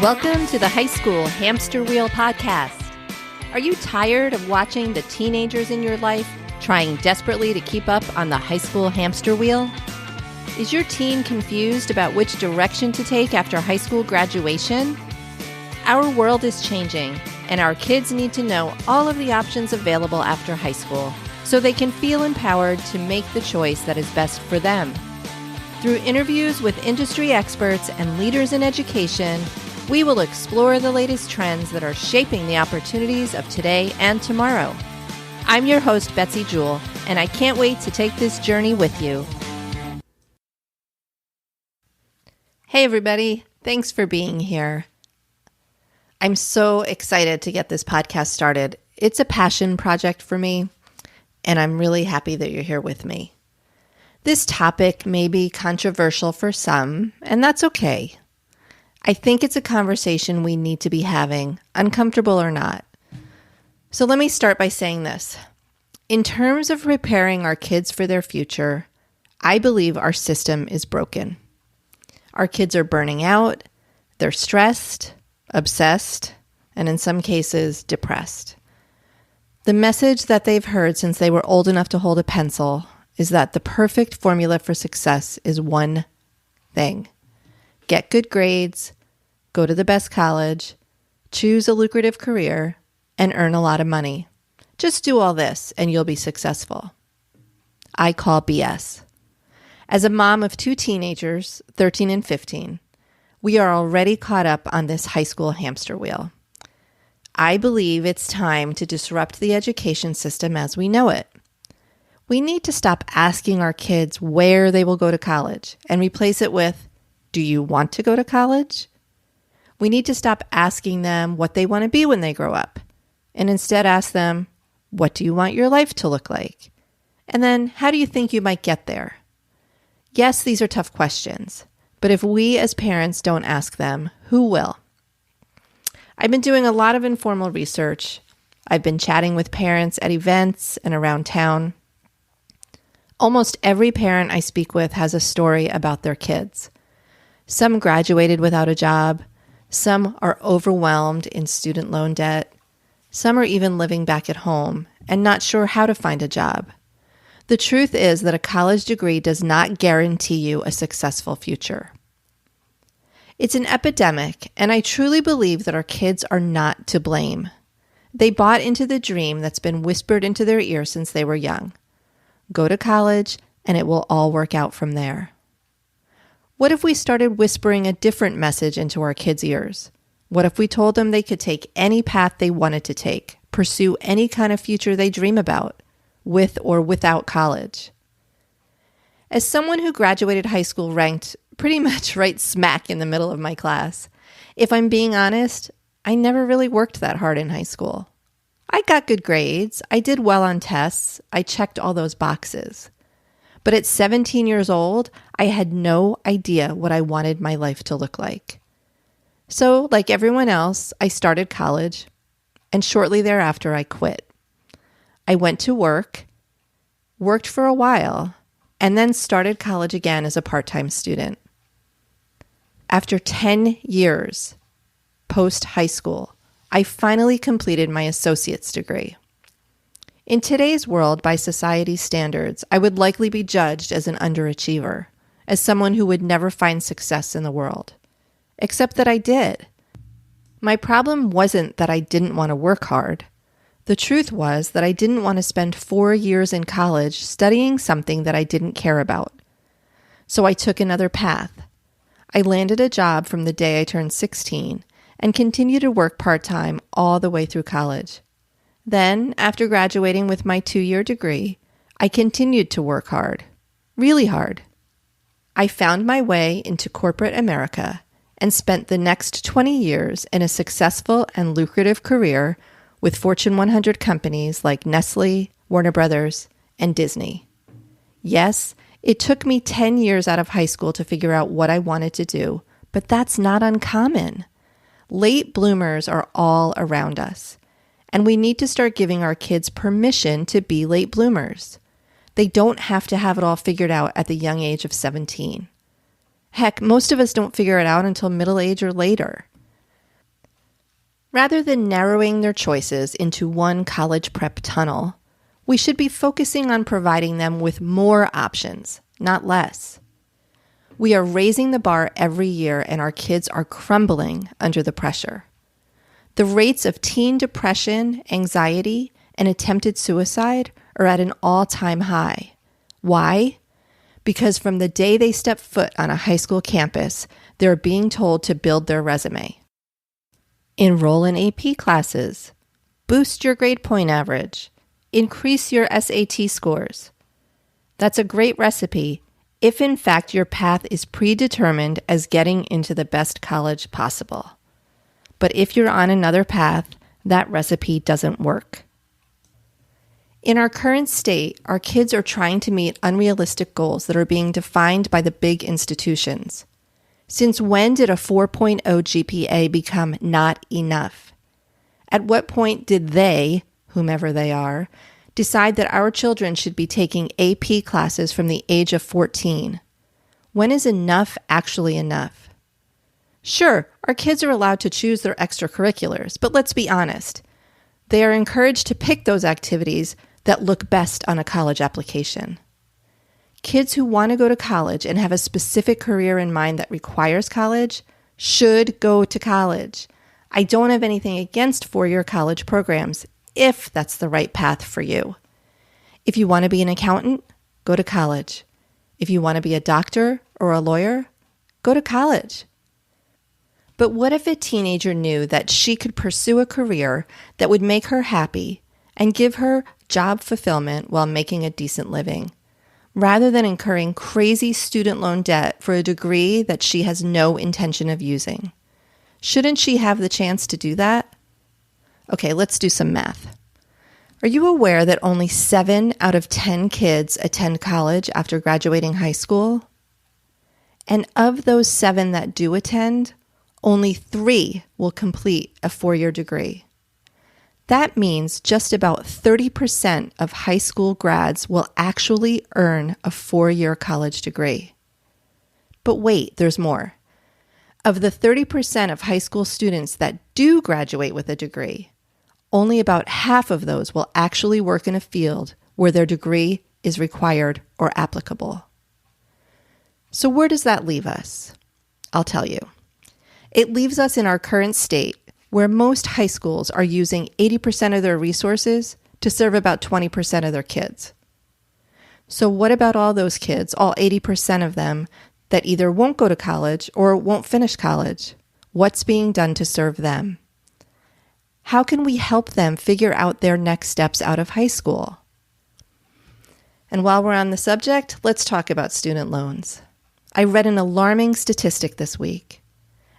Welcome to the High School Hamster Wheel podcast. Are you tired of watching the teenagers in your life trying desperately to keep up on the high school hamster wheel? Is your teen confused about which direction to take after high school graduation? Our world is changing, and our kids need to know all of the options available after high school so they can feel empowered to make the choice that is best for them. Through interviews with industry experts and leaders in education, we will explore the latest trends that are shaping the opportunities of today and tomorrow. I'm your host, Betsy Jewell, and I can't wait to take this journey with you. Hey everybody, thanks for being here. I'm so excited to get this podcast started. It's a passion project for me, and I'm really happy that you're here with me. This topic may be controversial for some, and that's okay. I think it's a conversation we need to be having, uncomfortable or not. So let me start by saying this. In terms of preparing our kids for their future, I believe our system is broken. Our kids are burning out, they're stressed, obsessed, and in some cases, depressed. The message that they've heard since they were old enough to hold a pencil is that the perfect formula for success is one thing. Get good grades, go to the best college, choose a lucrative career, and earn a lot of money. Just do all this and you'll be successful. I call BS. As a mom of two teenagers, 13 and 15, we are already caught up on this high school hamster wheel. I believe it's time to disrupt the education system as we know it. We need to stop asking our kids where they will go to college and replace it with, do you want to go to college? We need to stop asking them what they want to be when they grow up, and instead ask them, what do you want your life to look like? And then, how do you think you might get there? Yes, these are tough questions, but if we as parents don't ask them, who will? I've been doing a lot of informal research. I've been chatting with parents at events and around town. Almost every parent I speak with has a story about their kids. Some graduated without a job. Some are overwhelmed in student loan debt. Some are even living back at home and not sure how to find a job. The truth is that a college degree does not guarantee you a successful future. It's an epidemic, and I truly believe that our kids are not to blame. They bought into the dream that's been whispered into their ear since they were young. Go to college, and it will all work out from there. What if we started whispering a different message into our kids' ears? What if we told them they could take any path they wanted to take, pursue any kind of future they dream about, with or without college? As someone who graduated high school ranked pretty much right smack in the middle of my class, if I'm being honest, I never really worked that hard in high school. I got good grades, I did well on tests, I checked all those boxes. But at 17 years old, I had no idea what I wanted my life to look like. So, like everyone else, I started college, and shortly thereafter, I quit. I went to worked for a while, and then started college again as a part-time student. After 10 years post-high school, I finally completed my associate's degree. In today's world, by society's standards, I would likely be judged as an underachiever, as someone who would never find success in the world. Except that I did. My problem wasn't that I didn't want to work hard. The truth was that I didn't want to spend 4 years in college studying something that I didn't care about. So I took another path. I landed a job from the day I turned 16 and continued to work part-time all the way through college. Then, after graduating with my 2-year degree, I continued to work hard, really hard. I found my way into corporate America and spent the next 20 years in a successful and lucrative career with Fortune 100 companies like Nestle, Warner Brothers, and Disney. Yes, it took me 10 years out of high school to figure out what I wanted to do, but that's not uncommon. Late bloomers are all around us. And we need to start giving our kids permission to be late bloomers. They don't have to have it all figured out at the young age of 17. Heck, most of us don't figure it out until middle age or later. Rather than narrowing their choices into one college prep tunnel, we should be focusing on providing them with more options, not less. We are raising the bar every year and our kids are crumbling under the pressure. The rates of teen depression, anxiety, and attempted suicide are at an all-time high. Why? Because from the day they step foot on a high school campus, they're being told to build their resume. Enroll in AP classes. Boost your grade point average. Increase your SAT scores. That's a great recipe if in fact your path is predetermined as getting into the best college possible. But if you're on another path, that recipe doesn't work. In our current state, our kids are trying to meet unrealistic goals that are being defined by the big institutions. Since when did a 4.0 GPA become not enough? At what point did they, whomever they are, decide that our children should be taking AP classes from the age of 14? When is enough actually enough? Sure, our kids are allowed to choose their extracurriculars, but let's be honest. They are encouraged to pick those activities that look best on a college application. Kids who want to go to college and have a specific career in mind that requires college should go to college. I don't have anything against four-year college programs if that's the right path for you. If you want to be an accountant, go to college. If you want to be a doctor or a lawyer, go to college. But what if a teenager knew that she could pursue a career that would make her happy and give her job fulfillment while making a decent living, rather than incurring crazy student loan debt for a degree that she has no intention of using? Shouldn't she have the chance to do that? Okay, let's do some math. Are you aware that only 7 out of 10 kids attend college after graduating high school? And of those 7 that do attend, only 3 will complete a 4-year degree. That means just about 30% of high school grads will actually earn a 4-year college degree. But wait, there's more. Of the 30% of high school students that do graduate with a degree, only about half of those will actually work in a field where their degree is required or applicable. So where does that leave us? I'll tell you. It leaves us in our current state where most high schools are using 80% of their resources to serve about 20% of their kids. So what about all those kids, all 80% of them, that either won't go to college or won't finish college? What's being done to serve them? How can we help them figure out their next steps out of high school? And while we're on the subject, let's talk about student loans. I read an alarming statistic this week.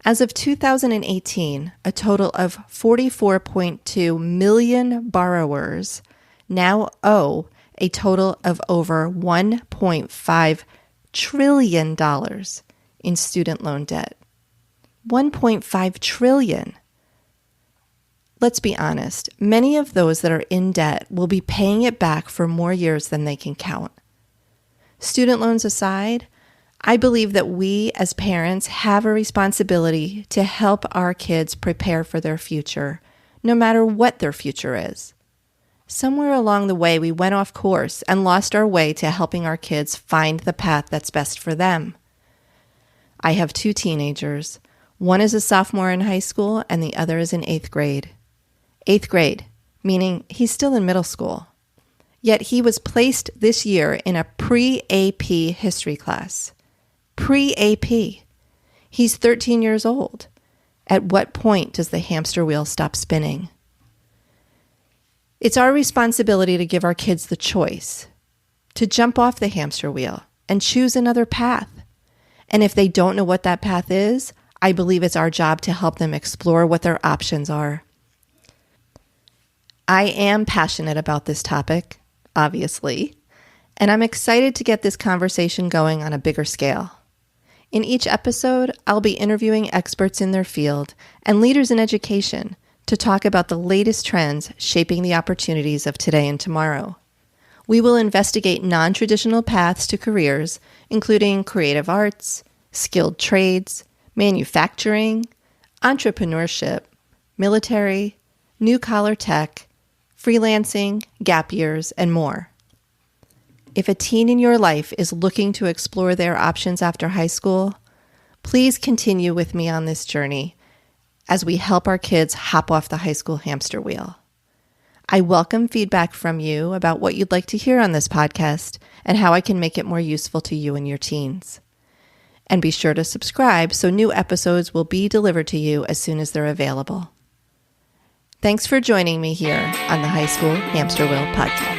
As of 2018, a total of 44.2 million borrowers now owe a total of over $1.5 trillion in student loan debt. $1.5 trillion. Let's be honest, many of those that are in debt will be paying it back for more years than they can count. Student loans aside, I believe that we as parents have a responsibility to help our kids prepare for their future, no matter what their future is. Somewhere along the way, we went off course and lost our way to helping our kids find the path that's best for them. I have 2 teenagers. One is a sophomore in high school and the other is in 8th grade. 8th grade, meaning he's still in middle school. Yet he was placed this year in a pre-AP history class. Pre-AP. He's 13 years old. At what point does the hamster wheel stop spinning? It's our responsibility to give our kids the choice, to jump off the hamster wheel and choose another path. And if they don't know what that path is, I believe it's our job to help them explore what their options are. I am passionate about this topic, obviously, and I'm excited to get this conversation going on a bigger scale. In each episode, I'll be interviewing experts in their field and leaders in education to talk about the latest trends shaping the opportunities of today and tomorrow. We will investigate non-traditional paths to careers, including creative arts, skilled trades, manufacturing, entrepreneurship, military, new-collar tech, freelancing, gap years, and more. If a teen in your life is looking to explore their options after high school, please continue with me on this journey as we help our kids hop off the high school hamster wheel. I welcome feedback from you about what you'd like to hear on this podcast and how I can make it more useful to you and your teens. And be sure to subscribe so new episodes will be delivered to you as soon as they're available. Thanks for joining me here on the High School Hamster Wheel podcast.